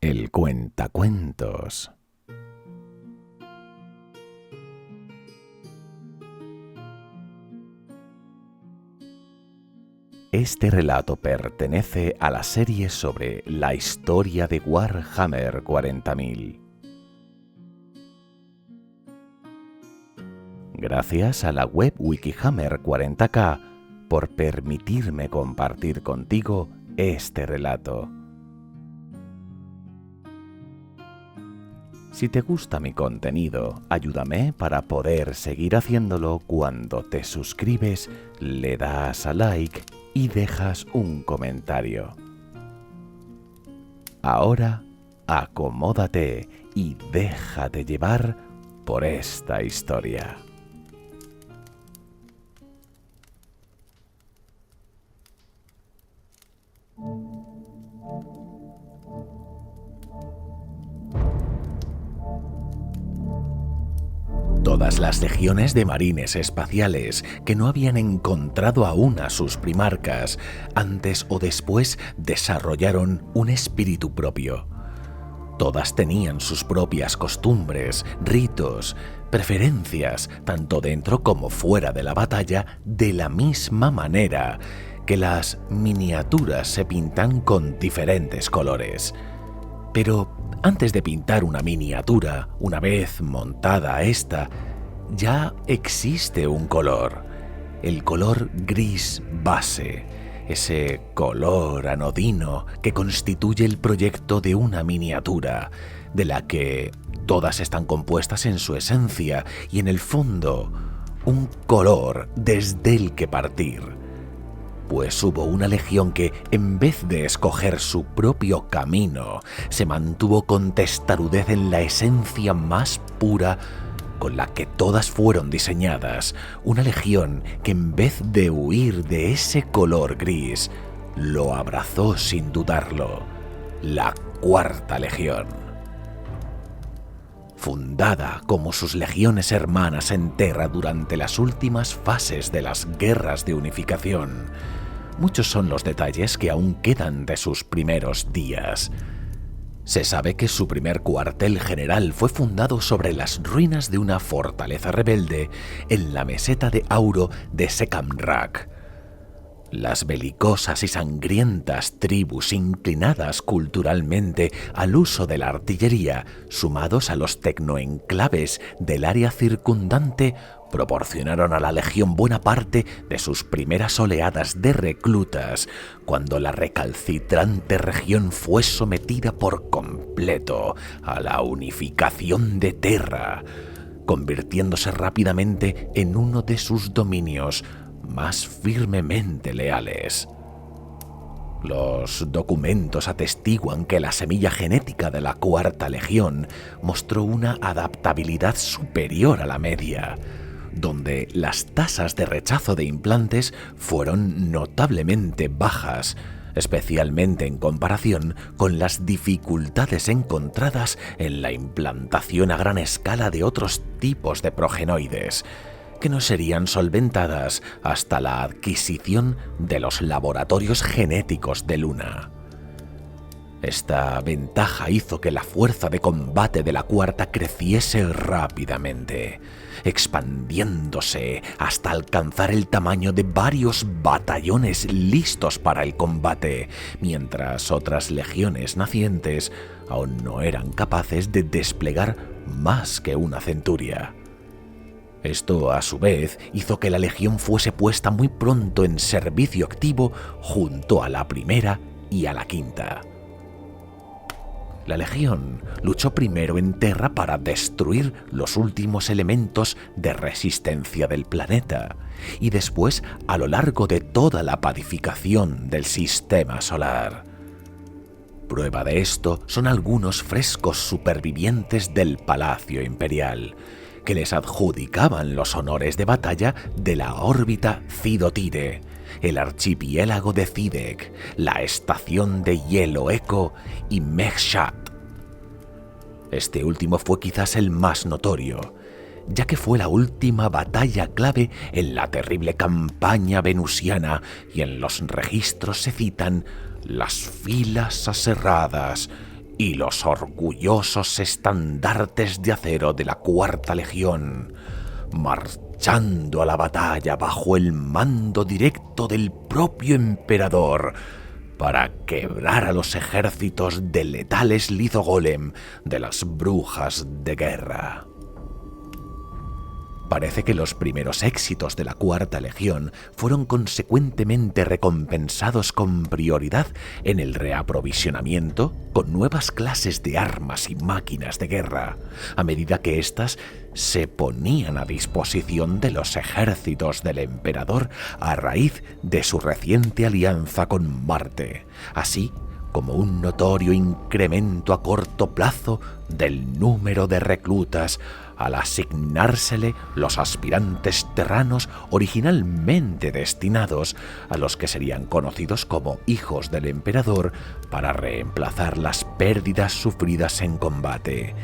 El cuentacuentos. Este relato pertenece a la serie sobre la historia de Warhammer 40.000. Gracias a la web Wikihammer 40K por permitirme compartir contigo este relato. Si te gusta mi contenido, ayúdame para poder seguir haciéndolo cuando te suscribes, le das a like y dejas un comentario. Ahora, acomódate y déjate llevar por esta historia. Todas las legiones de marines espaciales que no habían encontrado aún a sus primarcas, antes o después desarrollaron un espíritu propio. Todas tenían sus propias costumbres, ritos, preferencias, tanto dentro como fuera de la batalla, de la misma manera que las miniaturas se pintan con diferentes colores. Pero antes de pintar una miniatura, una vez montada esta, ya existe un color, el color gris base, ese color anodino que constituye el proyecto de una miniatura, de la que todas están compuestas en su esencia y en el fondo, un color desde el que partir. Pues hubo una legión que, en vez de escoger su propio camino, se mantuvo con testarudez en la esencia más pura con la que todas fueron diseñadas. Una legión que, en vez de huir de ese color gris, lo abrazó sin dudarlo. La Cuarta Legión. Fundada como sus legiones hermanas en Terra durante las últimas fases de las guerras de unificación, muchos son los detalles que aún quedan de sus primeros días. Se sabe que su primer cuartel general fue fundado sobre las ruinas de una fortaleza rebelde en la meseta de Auro de Secamrak. Las belicosas y sangrientas tribus inclinadas culturalmente al uso de la artillería, sumados a los tecnoenclaves del área circundante, proporcionaron a la legión buena parte de sus primeras oleadas de reclutas, cuando la recalcitrante región fue sometida por completo a la unificación de Terra, convirtiéndose rápidamente en uno de sus dominios más firmemente leales. Los documentos atestiguan que la semilla genética de la Cuarta Legión mostró una adaptabilidad superior a la media, donde las tasas de rechazo de implantes fueron notablemente bajas, especialmente en comparación con las dificultades encontradas en la implantación a gran escala de otros tipos de progenoides, que no serían solventadas hasta la adquisición de los laboratorios genéticos de Luna. Esta ventaja hizo que la fuerza de combate de la Cuarta creciese rápidamente, expandiéndose hasta alcanzar el tamaño de varios batallones listos para el combate, mientras otras legiones nacientes aún no eran capaces de desplegar más que una centuria. Esto, a su vez, hizo que la legión fuese puesta muy pronto en servicio activo junto a la primera y a la quinta. La legión luchó primero en Terra para destruir los últimos elementos de resistencia del planeta y después a lo largo de toda la pacificación del sistema solar. Prueba de esto son algunos frescos supervivientes del Palacio Imperial, que les adjudicaban los honores de batalla de la órbita Cidotide, el archipiélago de Cidek, la estación de hielo Eco y Mechshat. Este último fue quizás el más notorio, ya que fue la última batalla clave en la terrible campaña venusiana y en los registros se citan las filas aserradas y los orgullosos estandartes de acero de la Cuarta Legión, marchando a la batalla bajo el mando directo del propio emperador para quebrar a los ejércitos de letales Lithogolem de las brujas de guerra. Parece que los primeros éxitos de la Cuarta Legión fueron consecuentemente recompensados con prioridad en el reaprovisionamiento con nuevas clases de armas y máquinas de guerra, a medida que éstas se ponían a disposición de los ejércitos del emperador a raíz de su reciente alianza con Marte, así como un notorio incremento a corto plazo del número de reclutas al asignársele los aspirantes terranos originalmente destinados a los que serían conocidos como hijos del emperador para reemplazar las pérdidas sufridas en combate,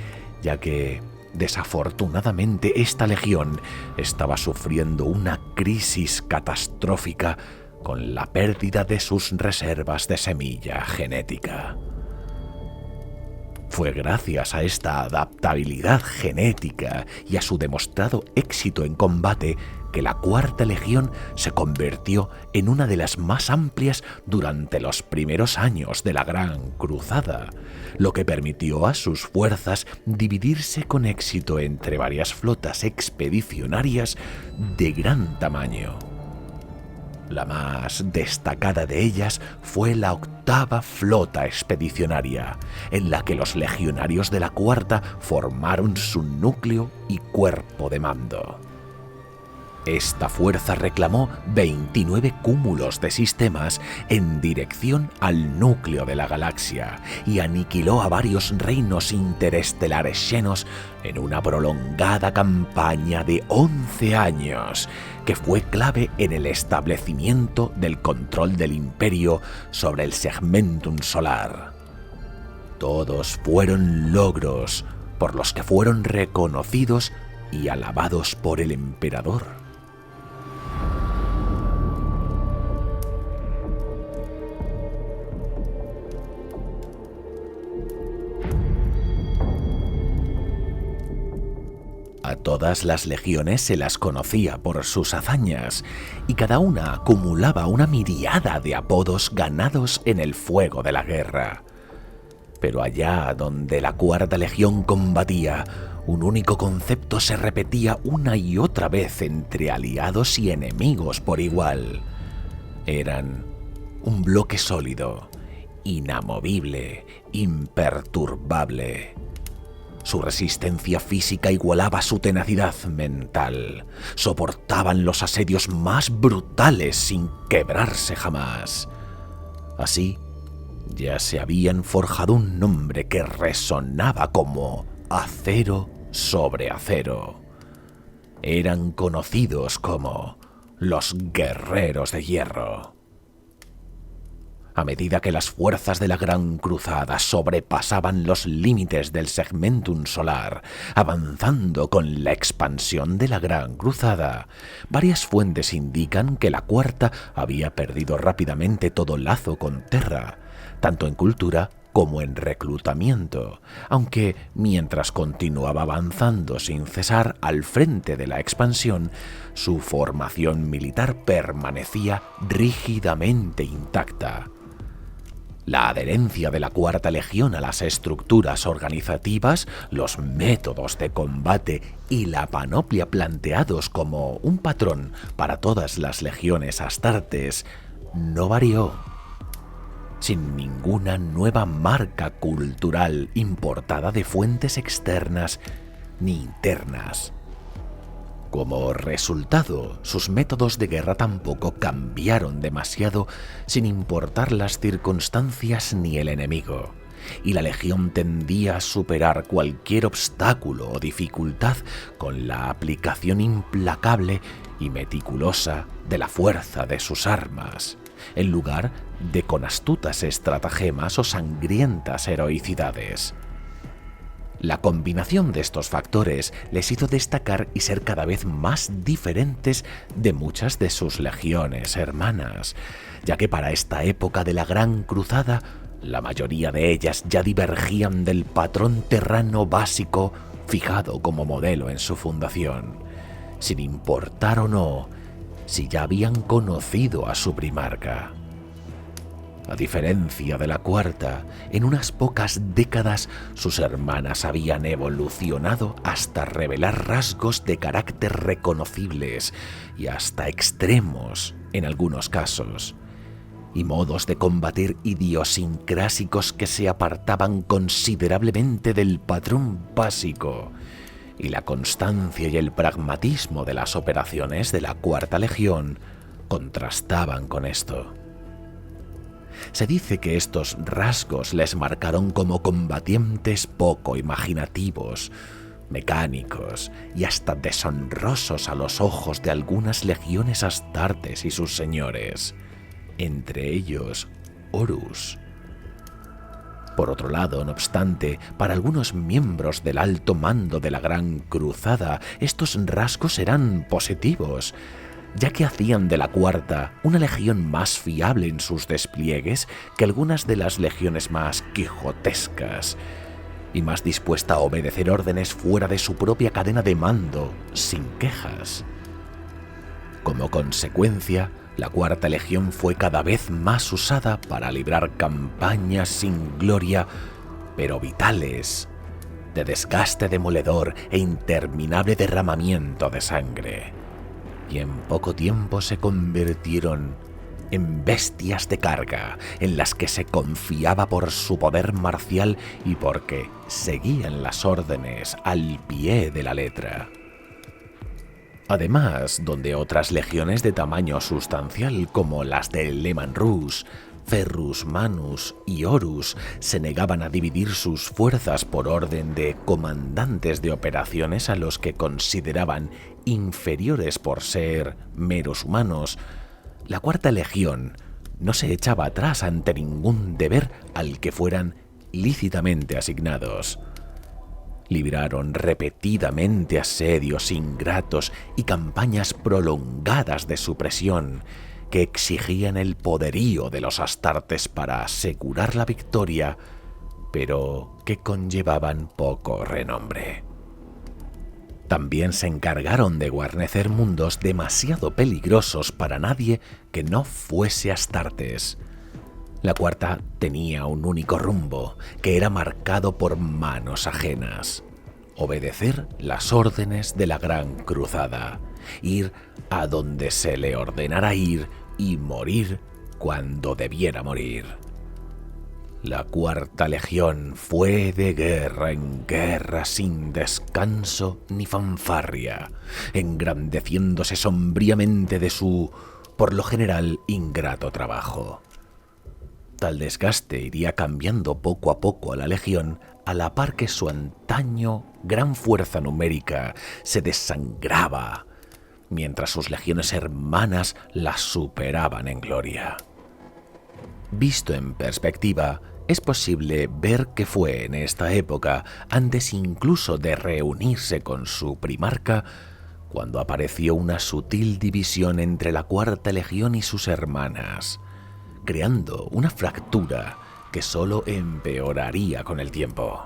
ya que desafortunadamente esta legión estaba sufriendo una crisis catastrófica con la pérdida de sus reservas de semilla genética. Fue gracias a esta adaptabilidad genética y a su demostrado éxito en combate que la Cuarta Legión se convirtió en una de las más amplias durante los primeros años de la Gran Cruzada, lo que permitió a sus fuerzas dividirse con éxito entre varias flotas expedicionarias de gran tamaño. La más destacada de ellas fue la octava flota expedicionaria, en la que los legionarios de la Cuarta formaron su núcleo y cuerpo de mando. Esta fuerza reclamó 29 cúmulos de sistemas en dirección al núcleo de la galaxia y aniquiló a varios reinos interestelares llenos en una prolongada campaña de 11 años, que fue clave en el establecimiento del control del Imperio sobre el segmentum solar. Todos fueron logros por los que fueron reconocidos y alabados por el emperador. A todas las legiones se las conocía por sus hazañas, y cada una acumulaba una miríada de apodos ganados en el fuego de la guerra. Pero allá donde la Cuarta Legión combatía, un único concepto se repetía una y otra vez entre aliados y enemigos por igual. Eran un bloque sólido, inamovible, imperturbable. Su resistencia física igualaba su tenacidad mental. Soportaban los asedios más brutales sin quebrarse jamás. Así, ya se habían forjado un nombre que resonaba como acero sobre acero. Eran conocidos como los Guerreros de Hierro. A medida que las fuerzas de la Gran Cruzada sobrepasaban los límites del segmentum solar, avanzando con la expansión de la Gran Cruzada, varias fuentes indican que la Cuarta había perdido rápidamente todo lazo con Terra, tanto en cultura como en reclutamiento, aunque mientras continuaba avanzando sin cesar al frente de la expansión, su formación militar permanecía rígidamente intacta. La adherencia de la Cuarta Legión a las estructuras organizativas, los métodos de combate y la panoplia planteados como un patrón para todas las legiones astartes no varió, sin ninguna nueva marca cultural importada de fuentes externas ni internas. Como resultado, sus métodos de guerra tampoco cambiaron demasiado sin importar las circunstancias ni el enemigo, y la legión tendía a superar cualquier obstáculo o dificultad con la aplicación implacable y meticulosa de la fuerza de sus armas, en lugar de con astutas estratagemas o sangrientas heroicidades. La combinación de estos factores les hizo destacar y ser cada vez más diferentes de muchas de sus legiones hermanas, ya que para esta época de la Gran Cruzada La mayoría de ellas ya divergían del patrón terrano básico fijado como modelo en su fundación, sin importar o no si ya habían conocido a su primarca. A diferencia de la cuarta, en unas pocas décadas sus hermanas habían evolucionado hasta revelar rasgos de carácter reconocibles y hasta extremos en algunos casos, y modos de combatir idiosincrásicos que se apartaban considerablemente del patrón básico, y la constancia y el pragmatismo de las operaciones de la Cuarta Legión contrastaban con esto. Se dice que estos rasgos les marcaron como combatientes poco imaginativos, mecánicos y hasta deshonrosos a los ojos de algunas legiones astartes y sus señores, entre ellos Horus. Por otro lado, no obstante, para algunos miembros del alto mando de la Gran Cruzada, estos rasgos eran positivos, ya que hacían de la Cuarta una legión más fiable en sus despliegues que algunas de las legiones más quijotescas, y más dispuesta a obedecer órdenes fuera de su propia cadena de mando, sin quejas. Como consecuencia, la Cuarta Legión fue cada vez más usada para librar campañas sin gloria, pero vitales, de desgaste demoledor e interminable derramamiento de sangre. Y en poco tiempo se convirtieron en bestias de carga en las que se confiaba por su poder marcial y porque seguían las órdenes al pie de la letra. Además, donde otras legiones de tamaño sustancial como las de Leman Russ, Ferrus Manus y Horus se negaban a dividir sus fuerzas por orden de comandantes de operaciones a los que consideraban inferiores por ser meros humanos, la Cuarta Legión no se echaba atrás ante ningún deber al que fueran lícitamente asignados. Libraron repetidamente asedios ingratos y campañas prolongadas de supresión que exigían el poderío de los astartes para asegurar la victoria, pero que conllevaban poco renombre. También se encargaron de guarnecer mundos demasiado peligrosos para nadie que no fuese astartes. La Cuarta tenía un único rumbo, que era marcado por manos ajenas: obedecer las órdenes de la Gran Cruzada, ir a donde se le ordenara ir y morir cuando debiera morir. La Cuarta Legión fue de guerra en guerra sin descanso ni fanfarria, engrandeciéndose sombríamente de su, por lo general, ingrato trabajo. Tal desgaste iría cambiando poco a poco a la Legión, a la par que su antaño gran fuerza numérica se desangraba, mientras sus legiones hermanas la superaban en gloria. Visto en perspectiva, es posible ver que fue en esta época, antes incluso de reunirse con su primarca, cuando apareció una sutil división entre la Cuarta Legión y sus hermanas, creando una fractura que solo empeoraría con el tiempo.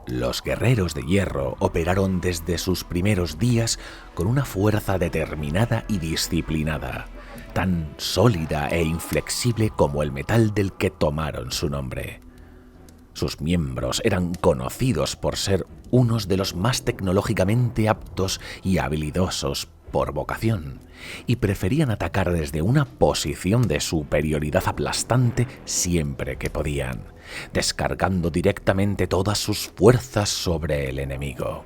Los guerreros de hierro operaron desde sus primeros días con una fuerza determinada y disciplinada, tan sólida e inflexible como el metal del que tomaron su nombre. Sus miembros eran conocidos por ser unos de los más tecnológicamente aptos y habilidosos por vocación, y preferían atacar desde una posición de superioridad aplastante siempre que podían, descargando directamente todas sus fuerzas sobre el enemigo.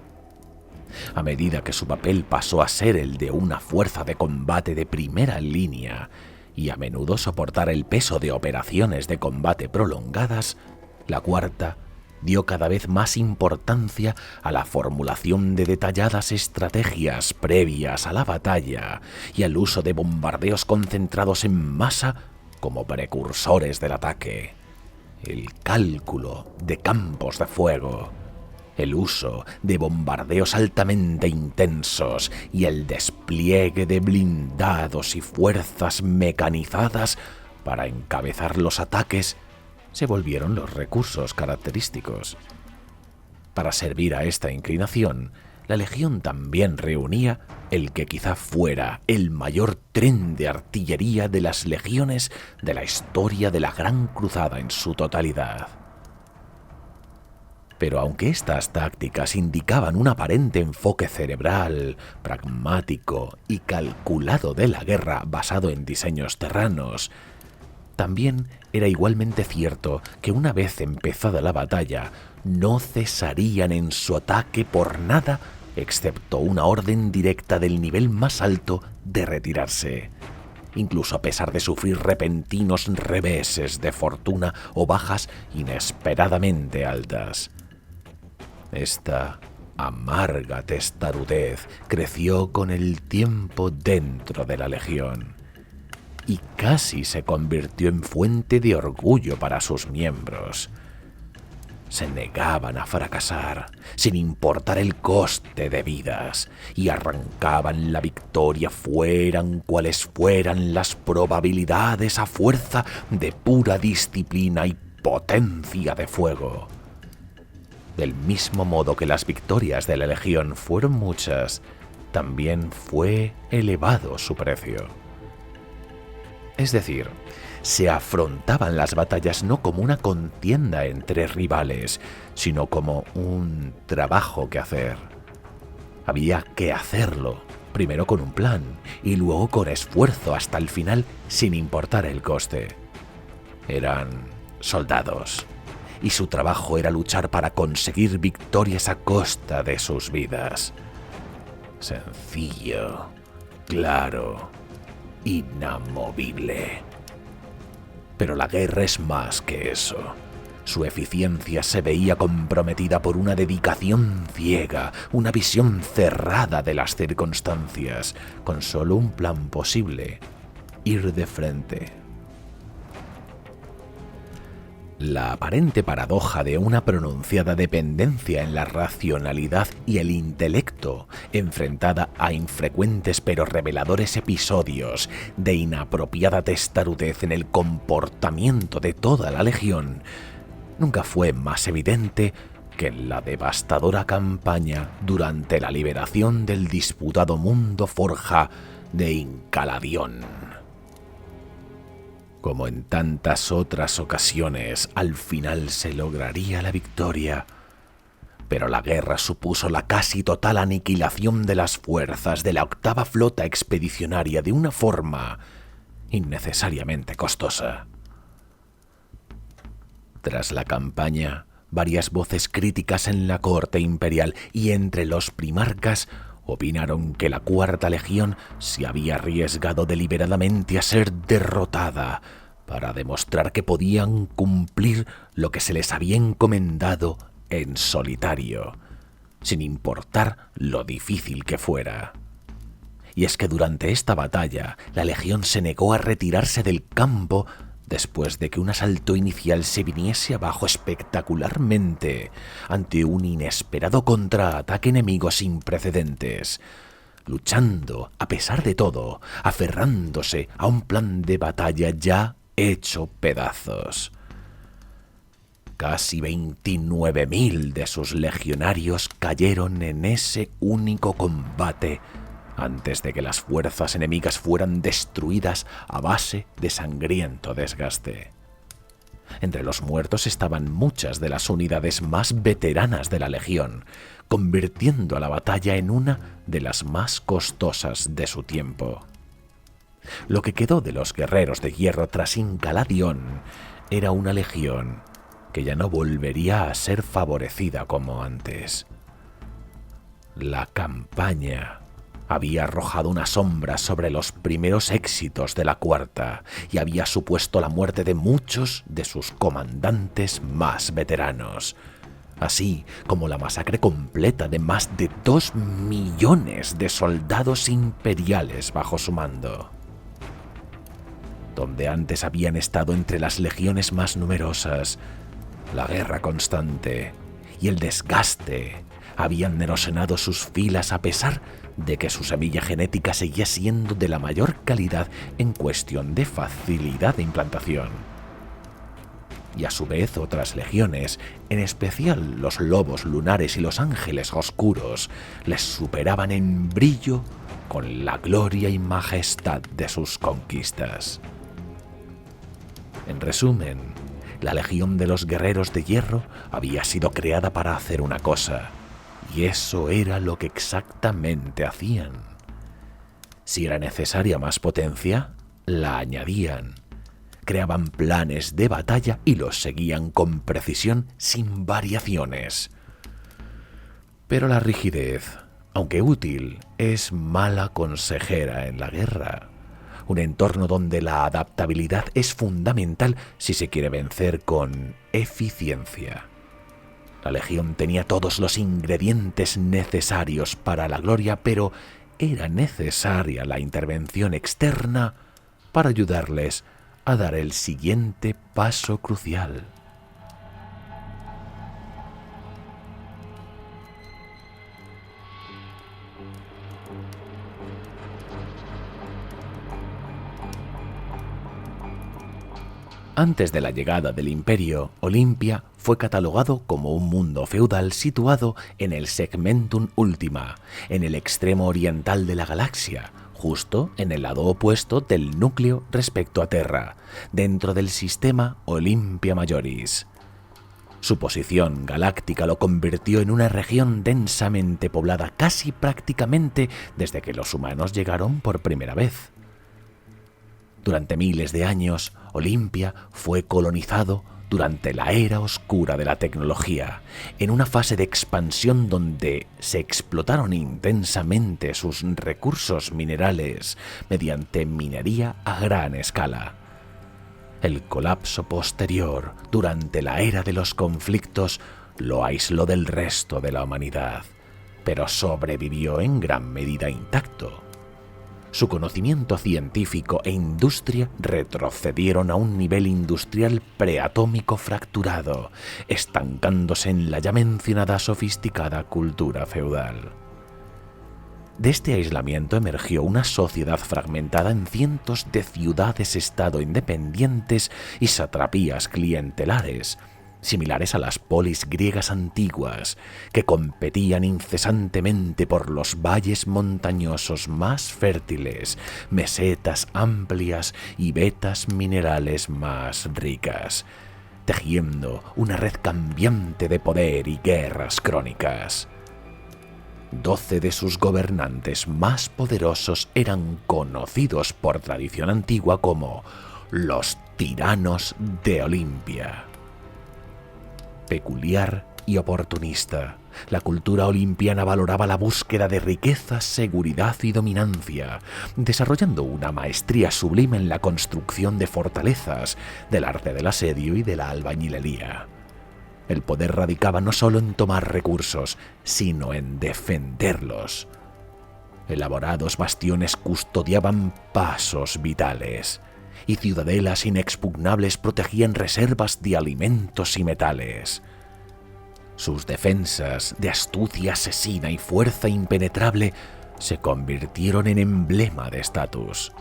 A medida que su papel pasó a ser el de una fuerza de combate de primera línea, y a menudo soportar el peso de operaciones de combate prolongadas, la Cuarta dio cada vez más importancia a la formulación de detalladas estrategias previas a la batalla y al uso de bombardeos concentrados en masa como precursores del ataque. el cálculo de campos de fuego, el uso de bombardeos altamente intensos y el despliegue de blindados y fuerzas mecanizadas para encabezar los ataques se volvieron los recursos característicos. Para servir a esta inclinación, la Legión también reunía el que quizá fuera el mayor tren de artillería de las legiones de la historia de la Gran Cruzada en su totalidad. Pero aunque estas tácticas indicaban un aparente enfoque cerebral, pragmático y calculado de la guerra basado en diseños terranos, también era igualmente cierto que una vez empezada la batalla, no cesarían en su ataque por nada excepto una orden directa del nivel más alto de retirarse, incluso a pesar de sufrir repentinos reveses de fortuna o bajas inesperadamente altas. Esta amarga testarudez creció con el tiempo dentro de la Legión y casi se convirtió en fuente de orgullo para sus miembros. Se negaban a fracasar, sin importar el coste de vidas, y arrancaban la victoria fueran cuales fueran las probabilidades a fuerza de pura disciplina y potencia de fuego. Del mismo modo que las victorias de la Legión fueron muchas, también fue elevado su precio. Es decir, se afrontaban las batallas no como una contienda entre rivales, sino como un trabajo que hacer. Había que hacerlo, primero con un plan y luego con esfuerzo hasta el final, sin importar el coste. Eran soldados, y su trabajo era luchar para conseguir victorias a costa de sus vidas. Sencillo, claro, inamovible. Pero la guerra es más que eso. Su eficiencia se veía comprometida por una dedicación ciega, una visión cerrada de las circunstancias, con solo un plan posible: ir de frente. La aparente paradoja de una pronunciada dependencia en la racionalidad y el intelecto, enfrentada a infrecuentes pero reveladores episodios de inapropiada testarudez en el comportamiento de toda la Legión, nunca fue más evidente que en la devastadora campaña durante la liberación del disputado mundo forja de Incaladión. Como en tantas otras ocasiones, al final se lograría la victoria, pero la guerra supuso la casi total aniquilación de las fuerzas de la octava flota expedicionaria de una forma innecesariamente costosa. Tras la campaña, varias voces críticas en la corte imperial y entre los primarcas opinaron que la Cuarta Legión se había arriesgado deliberadamente a ser derrotada para demostrar que podían cumplir lo que se les había encomendado en solitario, sin importar lo difícil que fuera. Y es que durante esta batalla, la Legión se negó a retirarse del campo después de que un asalto inicial se viniese abajo espectacularmente ante un inesperado contraataque enemigo sin precedentes, luchando a pesar de todo, aferrándose a un plan de batalla ya hecho pedazos. Casi 29.000 de sus legionarios cayeron en ese único combate antes de que las fuerzas enemigas fueran destruidas a base de sangriento desgaste. Entre los muertos estaban muchas de las unidades más veteranas de la Legión, convirtiendo a la batalla en una de las más costosas de su tiempo. Lo que quedó de los guerreros de hierro tras Incaladión era una legión que ya no volvería a ser favorecida como antes. La campaña había arrojado una sombra sobre los primeros éxitos de la Cuarta y había supuesto la muerte de muchos de sus comandantes más veteranos, así como la masacre completa de más de 2 millones de soldados imperiales bajo su mando. donde antes habían estado entre las legiones más numerosas, la guerra constante y el desgaste habían erosionado sus filas a pesar de que su semilla genética seguía siendo de la mayor calidad en cuestión de facilidad de implantación. Y a su vez otras legiones, en especial los lobos lunares y los ángeles oscuros, les superaban en brillo con la gloria y majestad de sus conquistas. En resumen, la Legión de los Guerreros de Hierro había sido creada para hacer una cosa, y eso era lo que exactamente hacían. Si era necesaria más potencia, la añadían. Creaban planes de batalla y los seguían con precisión sin variaciones. Pero la rigidez, aunque útil, es mala consejera en la guerra. Un entorno donde la adaptabilidad es fundamental si se quiere vencer con eficiencia. La Legión tenía todos los ingredientes necesarios para la gloria, pero era necesaria la intervención externa para ayudarles a dar el siguiente paso crucial. Antes de la llegada del Imperio, Olimpia fue catalogado como un mundo feudal situado en el Segmentum Ultima, en el extremo oriental de la galaxia, justo en el lado opuesto del núcleo respecto a Terra, dentro del sistema Olympia Majoris. Su posición galáctica lo convirtió en una región densamente poblada casi prácticamente desde que los humanos llegaron por primera vez. Durante miles de años, Olimpia fue colonizado durante la era oscura de la tecnología, en una fase de expansión donde se explotaron intensamente sus recursos minerales mediante minería a gran escala. El colapso posterior, durante la era de los conflictos, lo aisló del resto de la humanidad, pero sobrevivió en gran medida intacto. Su conocimiento científico e industria retrocedieron a un nivel industrial preatómico fracturado, estancándose en la ya mencionada sofisticada cultura feudal. De este aislamiento emergió una sociedad fragmentada en cientos de ciudades-estado independientes y satrapías clientelares, similares a las polis griegas antiguas, que competían incesantemente por los valles montañosos más fértiles, mesetas amplias y vetas minerales más ricas, tejiendo una red cambiante de poder y guerras crónicas. 12 de sus gobernantes más poderosos eran conocidos por tradición antigua como los tiranos de Olimpia. Peculiar y oportunista, la cultura olimpiana valoraba la búsqueda de riqueza, seguridad y dominancia, desarrollando una maestría sublime en la construcción de fortalezas, del arte del asedio y de la albañilería. El poder radicaba no solo en tomar recursos, sino en defenderlos. Elaborados bastiones custodiaban pasos vitales, y ciudadelas inexpugnables protegían reservas de alimentos y metales. Sus defensas, de astucia asesina y fuerza impenetrable, se convirtieron en emblema de estatus.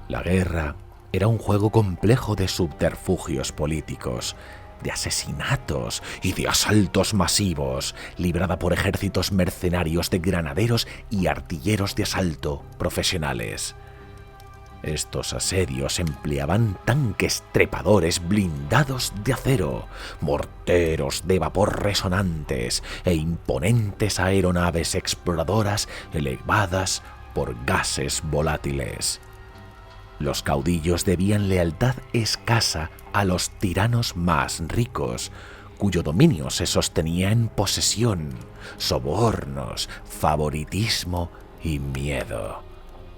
La guerra era un juego complejo de subterfugios políticos, de asesinatos y de asaltos masivos, librada por ejércitos mercenarios de granaderos y artilleros de asalto profesionales. Estos asedios empleaban tanques trepadores blindados de acero, morteros de vapor resonantes e imponentes aeronaves exploradoras elevadas por gases volátiles. Los caudillos debían lealtad escasa a los tiranos más ricos, cuyo dominio se sostenía en posesión, sobornos, favoritismo y miedo,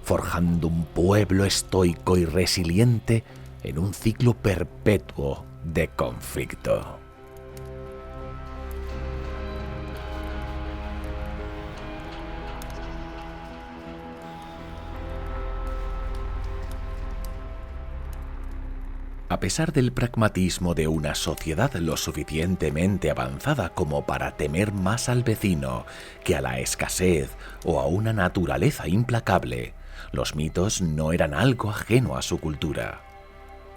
forjando un pueblo estoico y resiliente en un ciclo perpetuo de conflicto. A pesar del pragmatismo de una sociedad lo suficientemente avanzada como para temer más al vecino que a la escasez o a una naturaleza implacable, los mitos no eran algo ajeno a su cultura.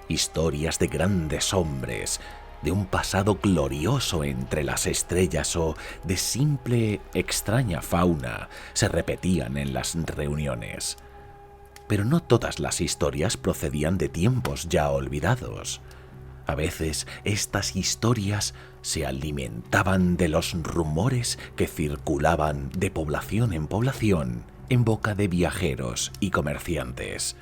Historias de grandes hombres, de un pasado glorioso entre las estrellas o de simple, extraña fauna se repetían en las reuniones. Pero no todas las historias procedían de tiempos ya olvidados. A veces estas historias se alimentaban de los rumores que circulaban de población en boca de viajeros y comerciantes.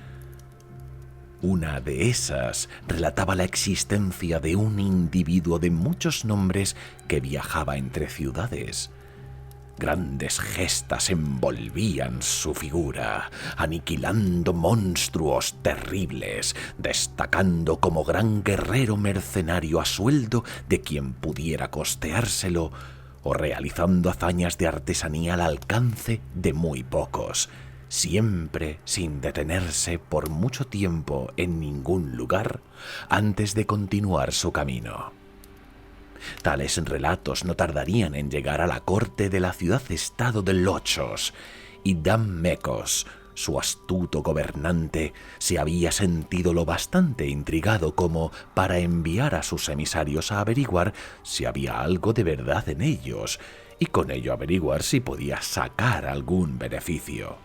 Una de esas relataba la existencia de un individuo de muchos nombres que viajaba entre ciudades. Grandes gestas envolvían su figura, aniquilando monstruos terribles, destacando como gran guerrero mercenario a sueldo de quien pudiera costeárselo, o realizando hazañas de artesanía al alcance de muy pocos, siempre sin detenerse por mucho tiempo en ningún lugar antes de continuar su camino. Tales relatos no tardarían en llegar a la corte de la ciudad-estado de Lochos, y Dammecos, su astuto gobernante, se había sentido lo bastante intrigado como para enviar a sus emisarios a averiguar si había algo de verdad en ellos, y con ello averiguar si podía sacar algún beneficio.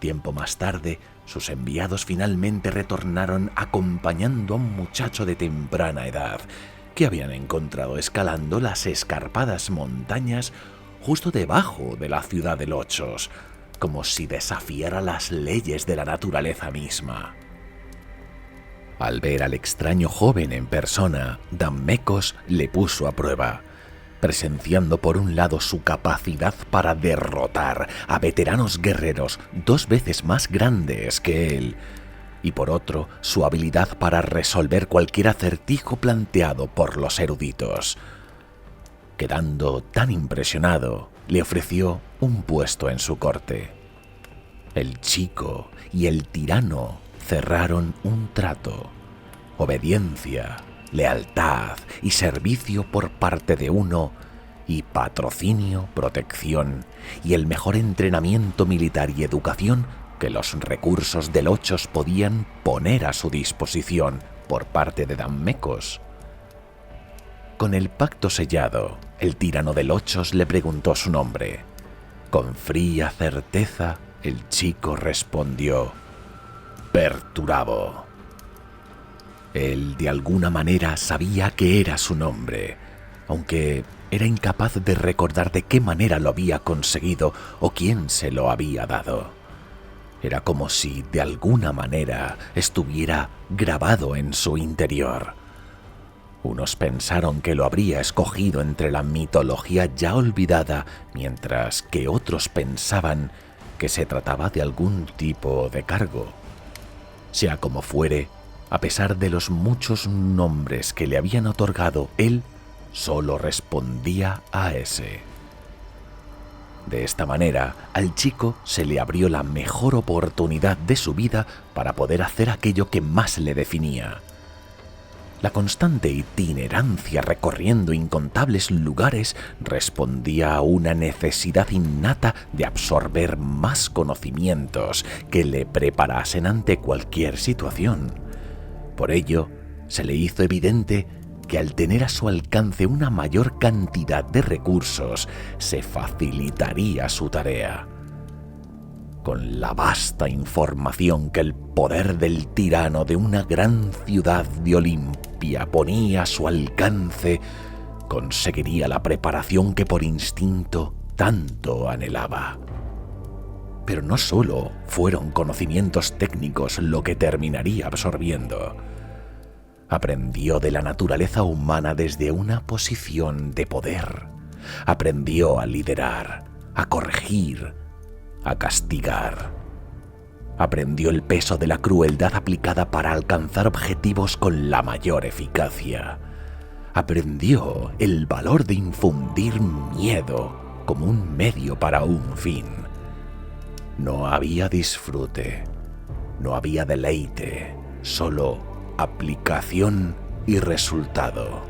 Tiempo más tarde, sus enviados finalmente retornaron acompañando a un muchacho de temprana edad, que habían encontrado escalando las escarpadas montañas justo debajo de la ciudad de Lochos, como si desafiara las leyes de la naturaleza misma. Al ver al extraño joven en persona, Dammecos le puso a prueba, presenciando por un lado su capacidad para derrotar a veteranos guerreros 2 veces más grandes que él, y por otro su habilidad para resolver cualquier acertijo planteado por los eruditos. Quedando tan impresionado, le ofreció un puesto en su corte. El chico y el tirano cerraron un trato: obediencia, lealtad y servicio por parte de uno, y patrocinio, protección y el mejor entrenamiento militar y educación que los recursos de Lochos podían poner a su disposición por parte de Dammecos. Con el pacto sellado, el tirano de Lochos le preguntó su nombre. Con fría certeza, el chico respondió: Perturabo. Él, de alguna manera, sabía que era su nombre, aunque era incapaz de recordar de qué manera lo había conseguido o quién se lo había dado. Era como si, de alguna manera, estuviera grabado en su interior. Unos pensaron que lo habría escogido entre la mitología ya olvidada, mientras que otros pensaban que se trataba de algún tipo de cargo. Sea como fuere, a pesar de los muchos nombres que le habían otorgado, él solo respondía a ese. De esta manera, al chico se le abrió la mejor oportunidad de su vida para poder hacer aquello que más le definía. La constante itinerancia recorriendo incontables lugares respondía a una necesidad innata de absorber más conocimientos que le preparasen ante cualquier situación. Por ello, se le hizo evidente que al tener a su alcance una mayor cantidad de recursos, se facilitaría su tarea. Con la vasta información que el poder del tirano de una gran ciudad de Olimpia ponía a su alcance, conseguiría la preparación que por instinto tanto anhelaba. Pero no solo fueron conocimientos técnicos lo que terminaría absorbiendo. Aprendió de la naturaleza humana desde una posición de poder. Aprendió a liderar, a corregir, a castigar. Aprendió el peso de la crueldad aplicada para alcanzar objetivos con la mayor eficacia. Aprendió el valor de infundir miedo como un medio para un fin. No había disfrute, no había deleite, solo aplicación y resultado.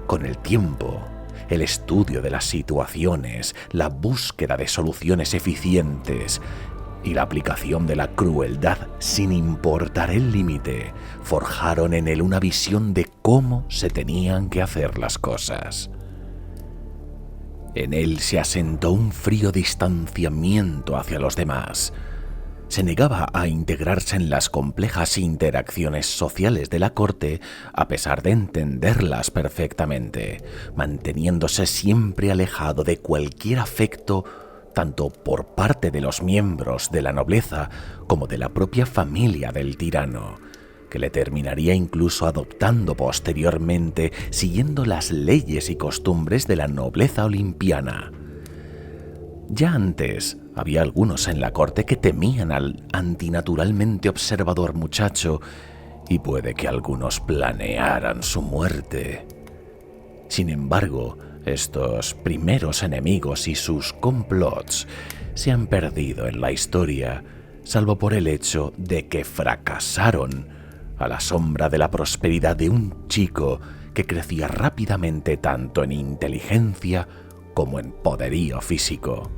Con el tiempo, el estudio de las situaciones, la búsqueda de soluciones eficientes y la aplicación de la crueldad sin importar el límite, forjaron en él una visión de cómo se tenían que hacer las cosas. En él se asentó un frío distanciamiento hacia los demás. Se negaba a integrarse en las complejas interacciones sociales de la corte a pesar de entenderlas perfectamente, manteniéndose siempre alejado de cualquier afecto tanto por parte de los miembros de la nobleza como de la propia familia del tirano, que le terminaría incluso adoptando posteriormente siguiendo las leyes y costumbres de la nobleza olimpiana. Ya antes había algunos en la corte que temían al antinaturalmente observador muchacho y puede que algunos planearan su muerte. Sin embargo, estos primeros enemigos y sus complots se han perdido en la historia, salvo por el hecho de que fracasaron a la sombra de la prosperidad de un chico que crecía rápidamente tanto en inteligencia como en poderío físico.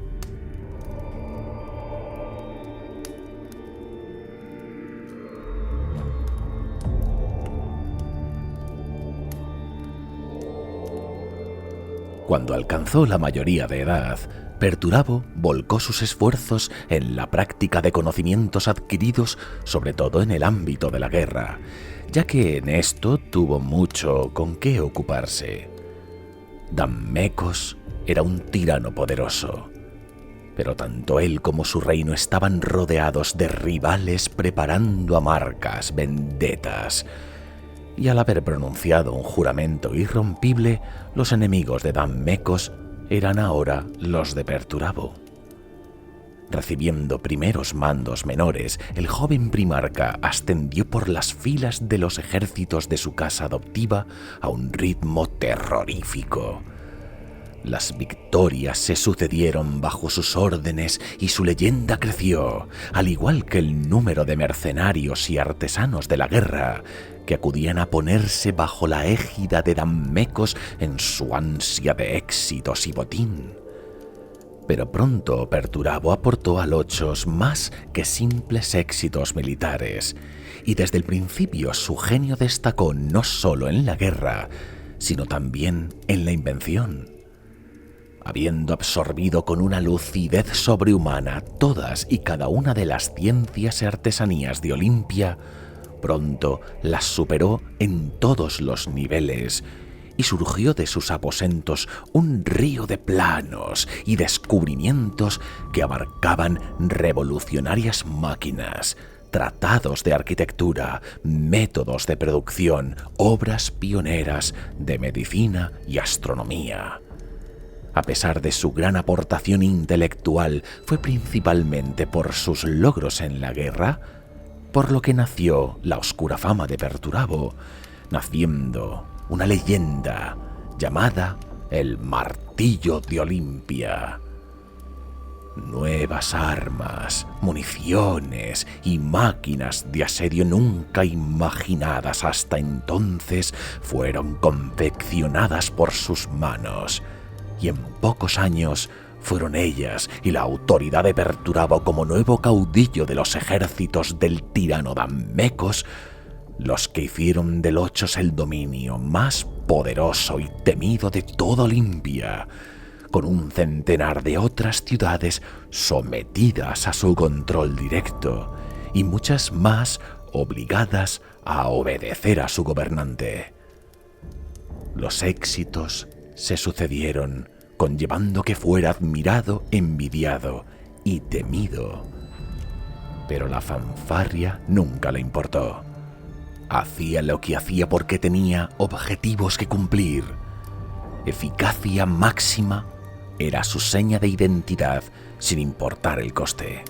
Cuando alcanzó la mayoría de edad, Perturabo volcó sus esfuerzos en la práctica de conocimientos adquiridos sobre todo en el ámbito de la guerra, ya que en esto tuvo mucho con qué ocuparse. Dammecos era un tirano poderoso, pero tanto él como su reino estaban rodeados de rivales preparando amargas vendetas, y al haber pronunciado un juramento irrompible, los enemigos de Dammecos eran ahora los de Perturabo. Recibiendo primeros mandos menores, el joven primarca ascendió por las filas de los ejércitos de su casa adoptiva a un ritmo terrorífico. Las victorias se sucedieron bajo sus órdenes y su leyenda creció, al igual que el número de mercenarios y artesanos de la guerra que acudían a ponerse bajo la égida de Dammecos en su ansia de éxitos y botín. Pero pronto Perturabo aportó a Lochos más que simples éxitos militares, y desde el principio su genio destacó no solo en la guerra, sino también en la invención. Habiendo absorbido con una lucidez sobrehumana todas y cada una de las ciencias y artesanías de Olimpia, pronto las superó en todos los niveles, y surgió de sus aposentos un río de planos y descubrimientos que abarcaban revolucionarias máquinas, tratados de arquitectura, métodos de producción, obras pioneras de medicina y astronomía. A pesar de su gran aportación intelectual, fue principalmente por sus logros en la guerra, por lo que nació la oscura fama de Perturabo, naciendo una leyenda llamada el Martillo de Olimpia. Nuevas armas, municiones y máquinas de asedio nunca imaginadas hasta entonces fueron confeccionadas por sus manos, y en pocos años fueron ellas y la autoridad de Perturabo como nuevo caudillo de los ejércitos del tirano Dammecos los que hicieron de Lochos el dominio más poderoso y temido de toda Olimpia, con un centenar de otras ciudades sometidas a su control directo y muchas más obligadas a obedecer a su gobernante. Los éxitos se sucedieron, conllevando que fuera admirado, envidiado y temido. Pero la fanfarria nunca le importó. Hacía lo que hacía porque tenía objetivos que cumplir. Eficacia máxima era su seña de identidad, sin importar el coste.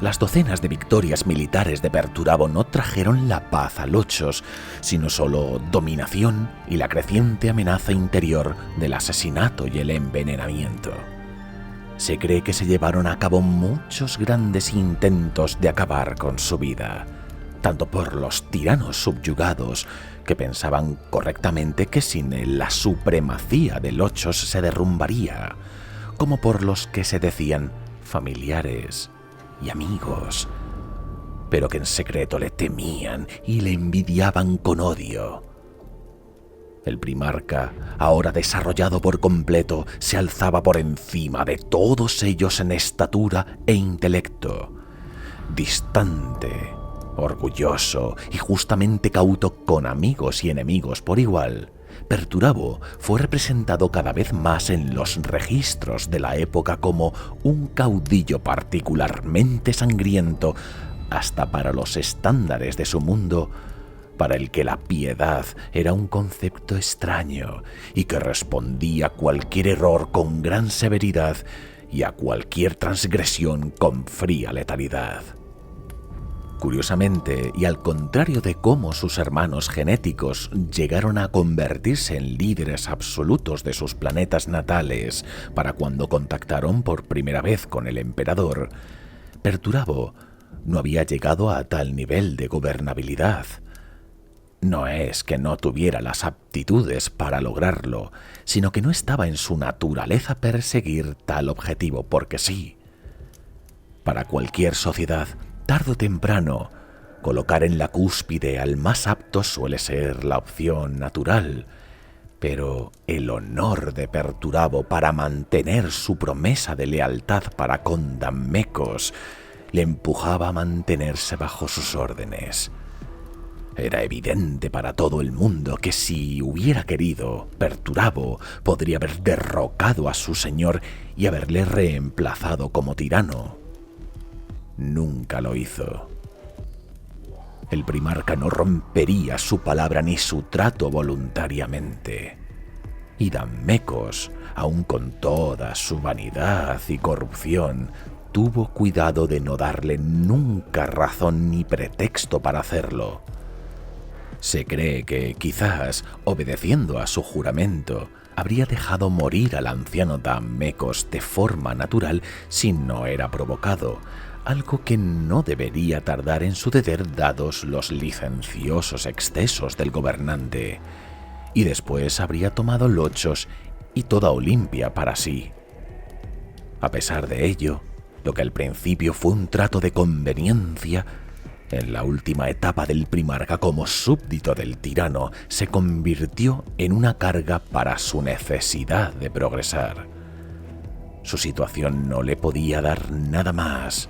Las docenas de victorias militares de Perturabo no trajeron la paz a Lochos, sino solo dominación y la creciente amenaza interior del asesinato y el envenenamiento. Se cree que se llevaron a cabo muchos grandes intentos de acabar con su vida, tanto por los tiranos subyugados, que pensaban correctamente que sin él la supremacía de Lochos se derrumbaría, como por los que se decían familiares y amigos, pero que en secreto le temían y le envidiaban con odio. El primarca, ahora desarrollado por completo, se alzaba por encima de todos ellos en estatura e intelecto, distante, orgulloso y justamente cauto con amigos y enemigos por igual. Perturabo fue representado cada vez más en los registros de la época como un caudillo particularmente sangriento, hasta para los estándares de su mundo, para el que la piedad era un concepto extraño y que respondía a cualquier error con gran severidad y a cualquier transgresión con fría letalidad. Curiosamente, y al contrario de cómo sus hermanos genéticos llegaron a convertirse en líderes absolutos de sus planetas natales para cuando contactaron por primera vez con el emperador, Perturabo no había llegado a tal nivel de gobernabilidad. No es que no tuviera las aptitudes para lograrlo, sino que no estaba en su naturaleza perseguir tal objetivo porque sí. Para cualquier sociedad, tarde o temprano, colocar en la cúspide al más apto suele ser la opción natural, pero el honor de Perturabo para mantener su promesa de lealtad para con Dammecos le empujaba a mantenerse bajo sus órdenes. Era evidente para todo el mundo que si hubiera querido, Perturabo podría haber derrocado a su señor y haberle reemplazado como tirano. Nunca lo hizo. El primarca no rompería su palabra ni su trato voluntariamente. Y Dammecos, aun con toda su vanidad y corrupción, tuvo cuidado de no darle nunca razón ni pretexto para hacerlo. Se cree que, quizás, obedeciendo a su juramento, habría dejado morir al anciano Dammecos de forma natural si no era provocado, algo que no debería tardar en suceder dados los licenciosos excesos del gobernante, y después habría tomado Lochos y toda Olimpia para sí. A pesar de ello, lo que al principio fue un trato de conveniencia, en la última etapa del primarca como súbdito del tirano, se convirtió en una carga para su necesidad de progresar. Su situación no le podía dar nada más.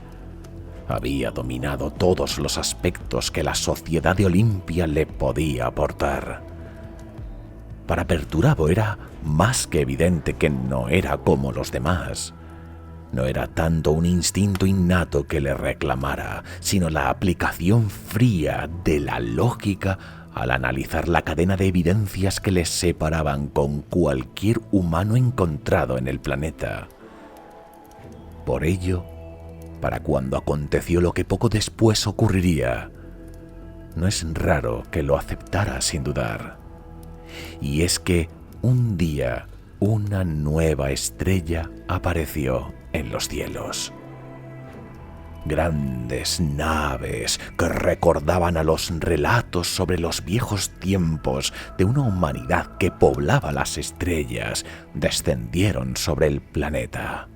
Había dominado todos los aspectos que la sociedad de Olimpia le podía aportar. Para Perturabo era más que evidente que no era como los demás. No era tanto un instinto innato que le reclamara, sino la aplicación fría de la lógica al analizar la cadena de evidencias que le separaban con cualquier humano encontrado en el planeta. Por ello, para cuando aconteció lo que poco después ocurriría, no es raro que lo aceptara sin dudar. Y es que un día una nueva estrella apareció en los cielos. Grandes naves que recordaban a los relatos sobre los viejos tiempos de una humanidad que poblaba las estrellas descendieron sobre el planeta.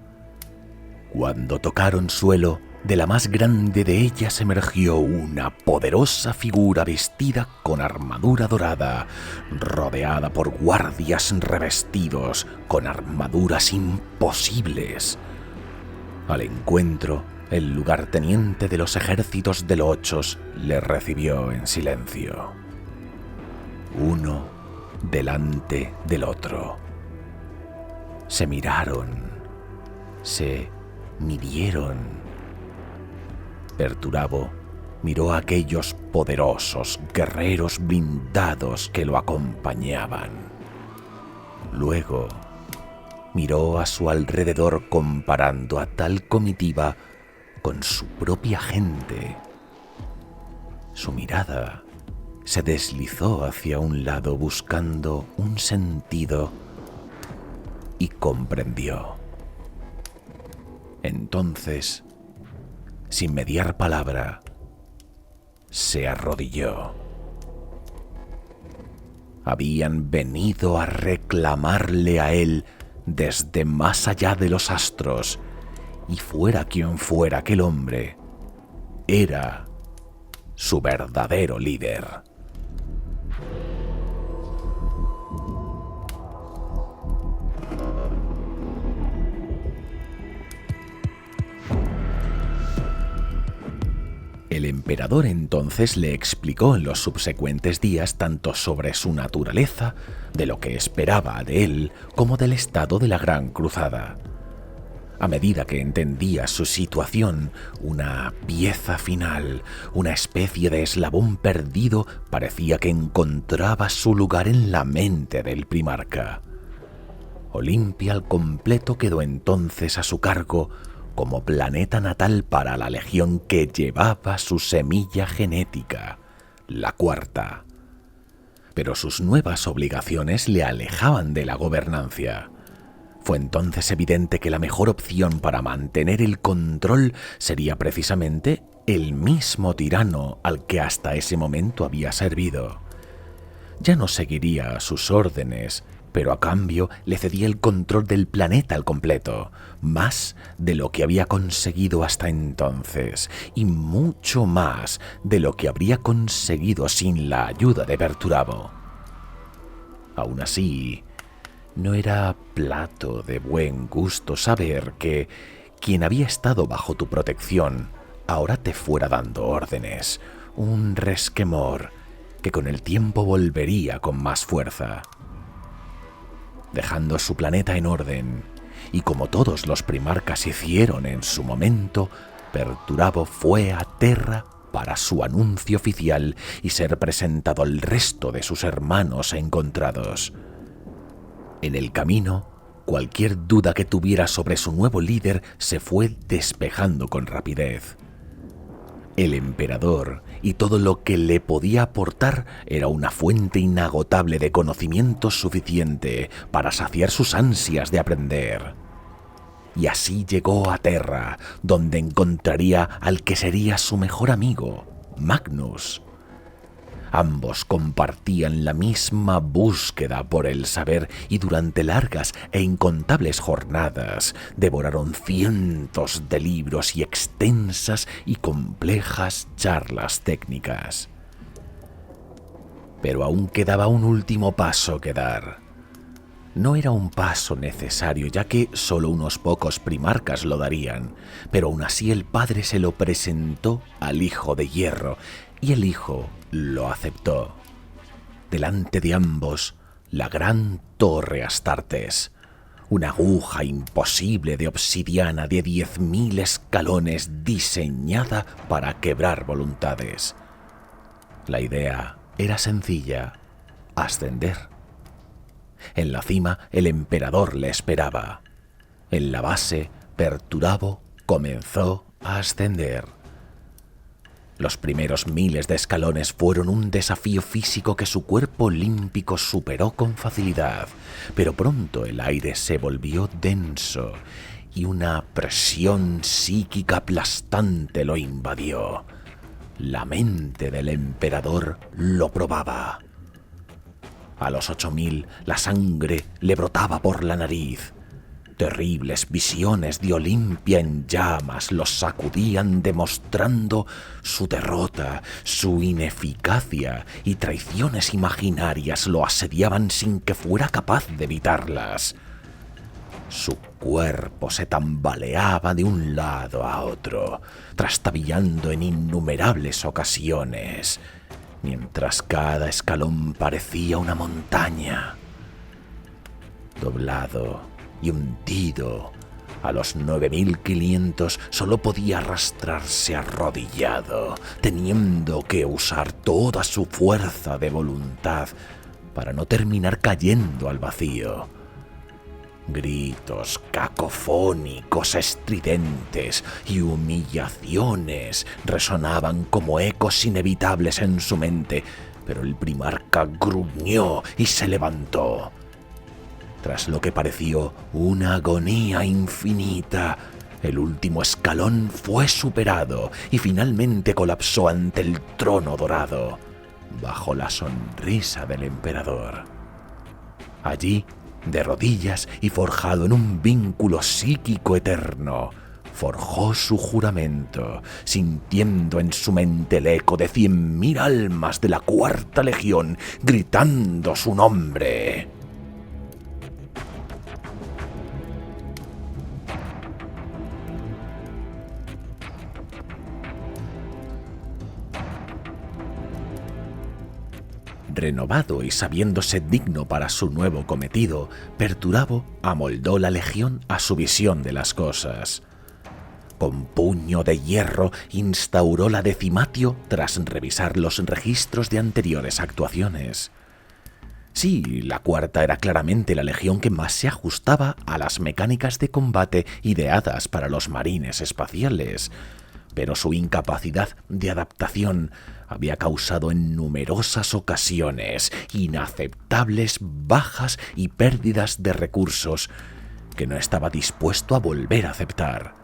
Cuando tocaron suelo, de la más grande de ellas emergió una poderosa figura vestida con armadura dorada, rodeada por guardias revestidos con armaduras imposibles. Al encuentro, el lugarteniente de los ejércitos de Lochos le recibió en silencio, uno delante del otro. Se miraron, se midieron. Perturabo miró a aquellos poderosos guerreros blindados que lo acompañaban. Luego miró a su alrededor comparando a tal comitiva con su propia gente. Su mirada se deslizó hacia un lado buscando un sentido y comprendió. Entonces, sin mediar palabra, se arrodilló. Habían venido a reclamarle a él desde más allá de los astros, y fuera quien fuera aquel hombre, era su verdadero líder. El emperador entonces le explicó en los subsecuentes días tanto sobre su naturaleza, de lo que esperaba de él, como del estado de la Gran Cruzada. A medida que entendía su situación, una pieza final, una especie de eslabón perdido, parecía que encontraba su lugar en la mente del primarca. Olimpia al completo quedó entonces a su cargo como planeta natal para la legión que llevaba su semilla genética, la cuarta. Pero sus nuevas obligaciones le alejaban de la gobernancia. Fue entonces evidente que la mejor opción para mantener el control sería precisamente el mismo tirano al que hasta ese momento había servido. Ya no seguiría sus órdenes, pero a cambio le cedía el control del planeta al completo, más de lo que había conseguido hasta entonces, y mucho más de lo que habría conseguido sin la ayuda de Perturabo. Aún así, no era plato de buen gusto saber que quien había estado bajo tu protección ahora te fuera dando órdenes, un resquemor que con el tiempo volvería con más fuerza. Dejando su planeta en orden, y como todos los primarcas hicieron en su momento, Perturabo fue a Terra para su anuncio oficial y ser presentado al resto de sus hermanos encontrados. En el camino, cualquier duda que tuviera sobre su nuevo líder se fue despejando con rapidez. El emperador y todo lo que le podía aportar era una fuente inagotable de conocimiento suficiente para saciar sus ansias de aprender. Y así llegó a Terra, donde encontraría al que sería su mejor amigo, Magnus. Ambos compartían la misma búsqueda por el saber y durante largas e incontables jornadas devoraron cientos de libros y extensas y complejas charlas técnicas. Pero aún quedaba un último paso que dar. No era un paso necesario, ya que solo unos pocos primarcas lo darían, pero aún así el padre se lo presentó al hijo de hierro, y el hijo lo aceptó. Delante de ambos, la gran torre Astartes, una aguja imposible de obsidiana de 10.000 escalones diseñada para quebrar voluntades. La idea era sencilla: ascender. En la cima, el emperador le esperaba. En la base, Perturabo comenzó a ascender. Los primeros miles de escalones fueron un desafío físico que su cuerpo olímpico superó con facilidad, pero pronto el aire se volvió denso y una presión psíquica aplastante lo invadió. La mente del emperador lo probaba. A los 8.000 la sangre le brotaba por la nariz. Terribles visiones de Olimpia en llamas los sacudían demostrando su derrota, su ineficacia, y traiciones imaginarias lo asediaban sin que fuera capaz de evitarlas. Su cuerpo se tambaleaba de un lado a otro, trastabillando en innumerables ocasiones, mientras cada escalón parecía una montaña. Doblado y hundido, a los 9.500 solo podía arrastrarse arrodillado, teniendo que usar toda su fuerza de voluntad para no terminar cayendo al vacío. Gritos cacofónicos, estridentes y humillaciones resonaban como ecos inevitables en su mente, pero el primarca gruñó y se levantó. Tras lo que pareció una agonía infinita, El último escalón fue superado y finalmente colapsó ante el trono dorado, bajo la sonrisa del emperador. Allí, de rodillas y forjado en un vínculo psíquico eterno, forjó su juramento, sintiendo en su mente el eco de 100.000 almas de la Cuarta Legión gritando su nombre. Renovado y sabiéndose digno para su nuevo cometido, Perturabo amoldó la legión a su visión de las cosas. Con puño de hierro instauró la decimatio tras revisar los registros de anteriores actuaciones. Sí, la cuarta era claramente la legión que más se ajustaba a las mecánicas de combate ideadas para los marines espaciales, pero su incapacidad de adaptación había causado en numerosas ocasiones inaceptables bajas y pérdidas de recursos que no estaba dispuesto a volver a aceptar.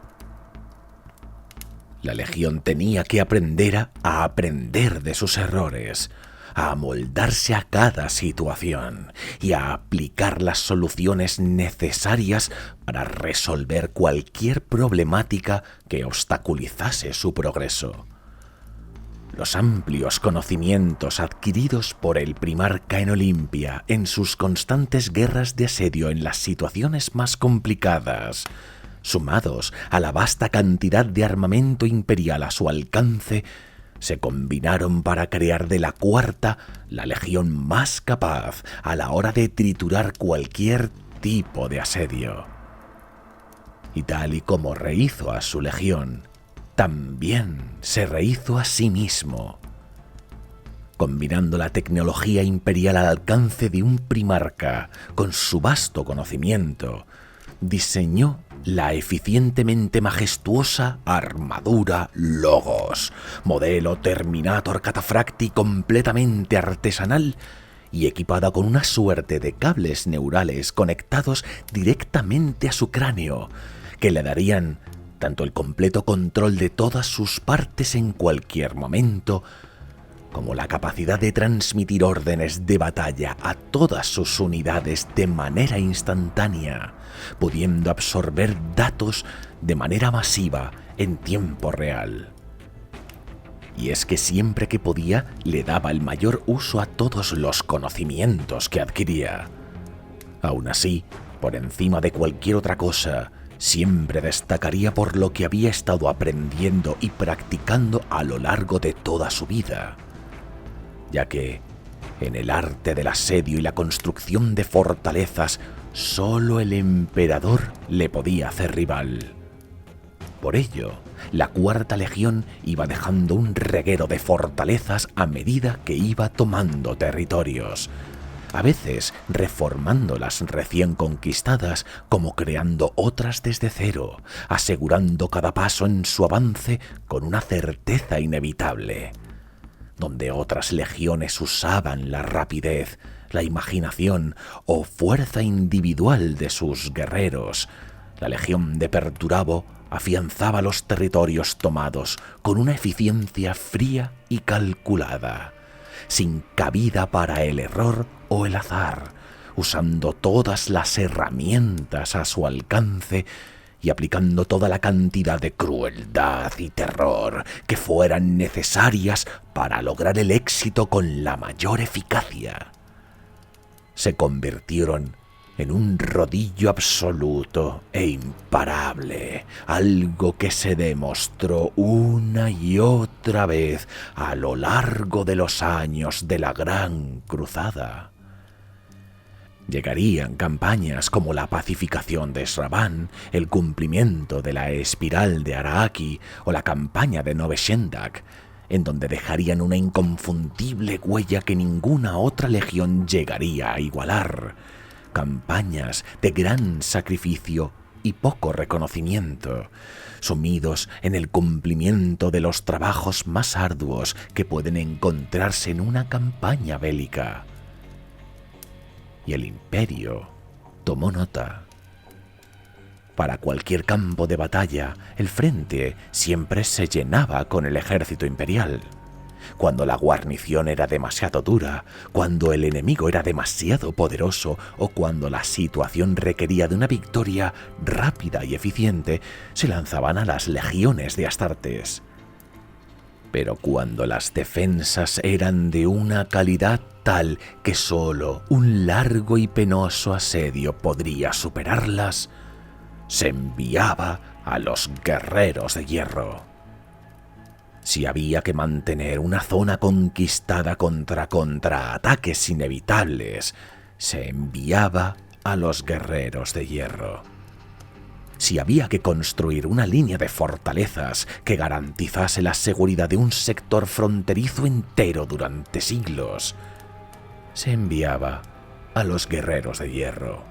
La legión tenía que aprender a aprender de sus errores, a amoldarse a cada situación y a aplicar las soluciones necesarias para resolver cualquier problemática que obstaculizase su progreso. Los amplios conocimientos adquiridos por el primarca en Olimpia en sus constantes guerras de asedio en las situaciones más complicadas, sumados a la vasta cantidad de armamento imperial a su alcance, se combinaron para crear de la cuarta la legión más capaz a la hora de triturar cualquier tipo de asedio. Y tal y como rehizo a su legión, también se rehizo a sí mismo. Combinando la tecnología imperial al alcance de un primarca con su vasto conocimiento, diseñó la eficientemente majestuosa armadura Logos, modelo Terminator Cataphractii completamente artesanal y equipada con una suerte de cables neurales conectados directamente a su cráneo, que le darían tanto el completo control de todas sus partes en cualquier momento, como la capacidad de transmitir órdenes de batalla a todas sus unidades de manera instantánea, pudiendo absorber datos de manera masiva en tiempo real. Y es que siempre que podía le daba el mayor uso a todos los conocimientos que adquiría. Aún así, por encima de cualquier otra cosa, siempre destacaría por lo que había estado aprendiendo y practicando a lo largo de toda su vida, ya que en el arte del asedio y la construcción de fortalezas solo el emperador le podía hacer rival. Por ello, la Cuarta Legión iba dejando un reguero de fortalezas a medida que iba tomando territorios, a veces reformando las recién conquistadas como creando otras desde cero, asegurando cada paso en su avance con una certeza inevitable. Donde otras legiones usaban la rapidez, la imaginación o fuerza individual de sus guerreros, la legión de Perturabo afianzaba los territorios tomados con una eficiencia fría y calculada, sin cabida para el error o el azar, usando todas las herramientas a su alcance y aplicando toda la cantidad de crueldad y terror que fueran necesarias para lograr el éxito con la mayor eficacia. Se convirtieron en un rodillo absoluto e imparable, algo que se demostró una y otra vez a lo largo de los años de la Gran Cruzada. Llegarían campañas como la pacificación de Sravan, el cumplimiento de la espiral de Araaki o la campaña de Noveshendak, en donde dejarían una inconfundible huella que ninguna otra legión llegaría a igualar. Campañas de gran sacrificio y poco reconocimiento, sumidos en el cumplimiento de los trabajos más arduos que pueden encontrarse en una campaña bélica. Y el Imperio tomó nota. Para cualquier campo de batalla, el frente siempre se llenaba con el ejército imperial. Cuando la guarnición era demasiado dura, cuando el enemigo era demasiado poderoso o cuando la situación requería de una victoria rápida y eficiente, se lanzaban a las legiones de Astartes. Pero cuando las defensas eran de una calidad tal que solo un largo y penoso asedio podría superarlas, se enviaba a los guerreros de hierro. Si había que mantener una zona conquistada contra contraataques inevitables, se enviaba a los guerreros de hierro. Si había que construir una línea de fortalezas que garantizase la seguridad de un sector fronterizo entero durante siglos, se enviaba a los guerreros de hierro.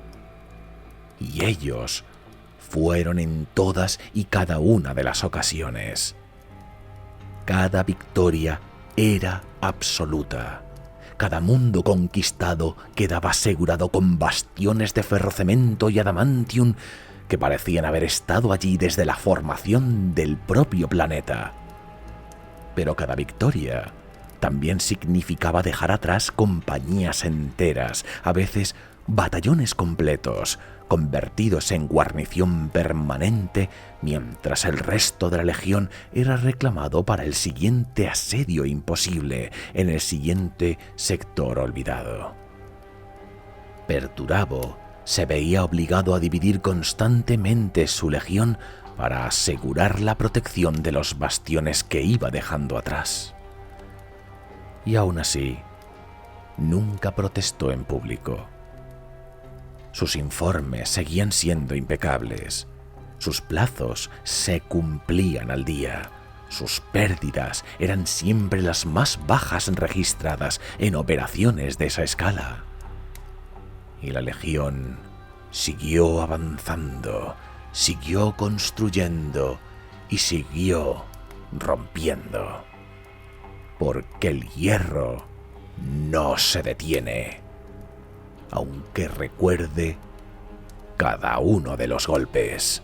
Y ellos fueron en todas y cada una de las ocasiones. Cada victoria era absoluta. Cada mundo conquistado quedaba asegurado con bastiones de ferrocemento y adamantium que parecían haber estado allí desde la formación del propio planeta. Pero cada victoria también significaba dejar atrás compañías enteras, a veces batallones completos, convertidos en guarnición permanente, mientras el resto de la legión era reclamado para el siguiente asedio imposible en el siguiente sector olvidado. Perturabo se veía obligado a dividir constantemente su legión para asegurar la protección de los bastiones que iba dejando atrás. Y aún así, nunca protestó en público. Sus informes seguían siendo impecables. Sus plazos se cumplían al día. Sus pérdidas eran siempre las más bajas registradas en operaciones de esa escala. Y la legión siguió avanzando, siguió construyendo y siguió rompiendo. Porque el hierro no se detiene, aunque recuerde cada uno de los golpes.